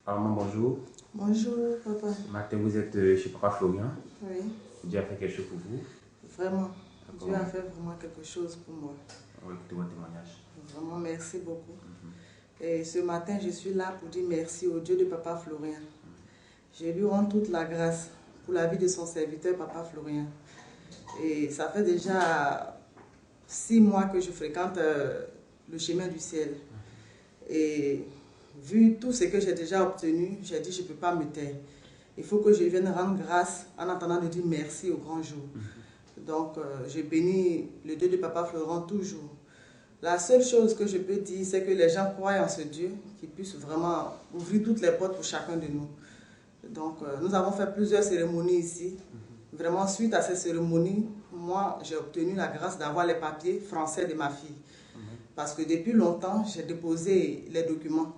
Maman, bonjour. Bonjour, papa. Ce matin, vous êtes chez Papa Florian. Oui, Dieu a fait quelque chose pour vous. vraiment. D'accord. Dieu a fait vraiment quelque chose pour moi. On va écouter votre témoignage. Vraiment, merci beaucoup. Et ce matin, je suis là pour dire merci au Dieu de Papa Florian. Je lui rends toute la grâce pour la vie de son serviteur, Papa Florian. Et ça fait déjà 6 mois que je fréquente le chemin du ciel. Et vu tout ce que j'ai déjà obtenu, j'ai dit je ne peux pas me taire. Il faut que je vienne rendre grâce en attendant de dire merci au grand jour. Donc, je bénis le Dieu de Papa Florian toujours. La seule chose que je peux dire, c'est que les gens croient en ce Dieu, qui puisse vraiment ouvrir toutes les portes pour chacun de nous. Donc, nous avons fait plusieurs cérémonies ici. Vraiment, suite à ces cérémonies, moi, j'ai obtenu la grâce d'avoir les papiers français de ma fille. Parce que depuis longtemps, j'ai déposé les documents.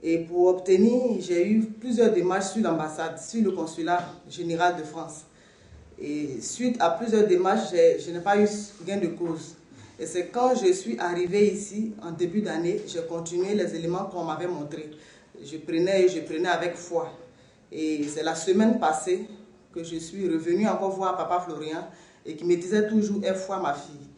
Et pour obtenir, j'ai eu plusieurs démarches sur l'ambassade, sur le consulat général de France. Et suite à plusieurs démarches, je n'ai pas eu gain de cause. Et c'est quand je suis arrivée ici, en début d'année, j'ai continué les éléments qu'on m'avait montrés. Je prenais avec foi. Et c'est la semaine passée que je suis revenue encore voir Papa Florian et qui me disait toujours, aie foi ma fille.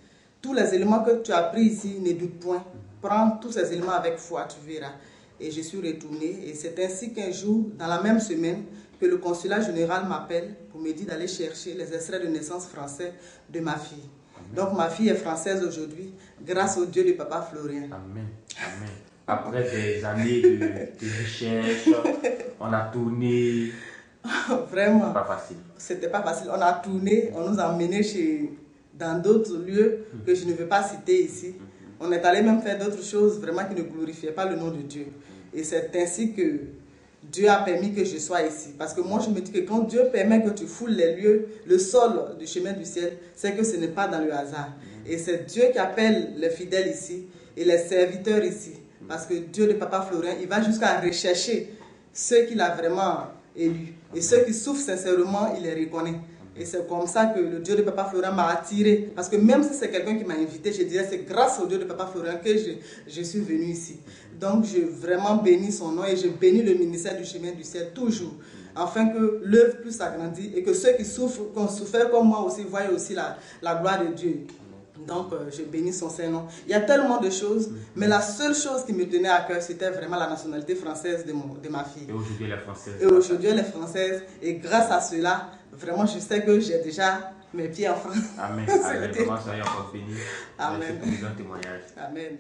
Tous les éléments que tu as pris ici, ne doute point. Prends tous ces éléments avec foi, tu verras. Et je suis retournée. Et c'est ainsi qu'un jour, dans la même semaine, que le consulat général m'appelle pour me dire d'aller chercher les extraits de naissance français de ma fille. Donc ma fille est française aujourd'hui, grâce au Dieu de Papa Florian. Amen. Amen. Après des années de recherche, on a tourné. Vraiment. Pas facile. C'était pas facile. On a tourné, on nous a emmenés dans d'autres lieux que je ne veux pas citer ici. On est allé même faire d'autres choses vraiment qui ne glorifiaient pas le nom de Dieu. Et c'est ainsi que Dieu a permis que je sois ici. Parce que moi, je me dis que quand Dieu permet que tu foules les lieux, le sol du chemin du ciel, c'est que ce n'est pas dans le hasard. Et c'est Dieu qui appelle les fidèles ici et les serviteurs ici. Parce que Dieu de Papa Florian, il va jusqu'à rechercher ceux qu'il a vraiment élus. Et ceux qui souffrent sincèrement, il les reconnaît. Et c'est comme ça que le Dieu de Papa Florian m'a attiré. Parce que même si c'est quelqu'un qui m'a invité, je dirais c'est grâce au Dieu de Papa Florian que je suis venue ici. Donc je vraiment bénis son nom et je bénis le ministère du chemin du ciel toujours. Afin que l'œuvre puisse s'agrandir et que ceux qui souffrent, qui ont souffert comme moi aussi, voient aussi la gloire de Dieu. Donc, je bénis son Saint-Nom. Il y a tellement de choses, mais la seule chose qui me tenait à cœur, c'était vraiment la nationalité française de ma fille. Et aujourd'hui, elle est française. Et aujourd'hui, elle est française. Et grâce à cela, vraiment, je sais que j'ai déjà mes pieds en France. Amen. Amen. Vraiment, soyez encore bénis. Amen. Merci pour le témoignage. Amen.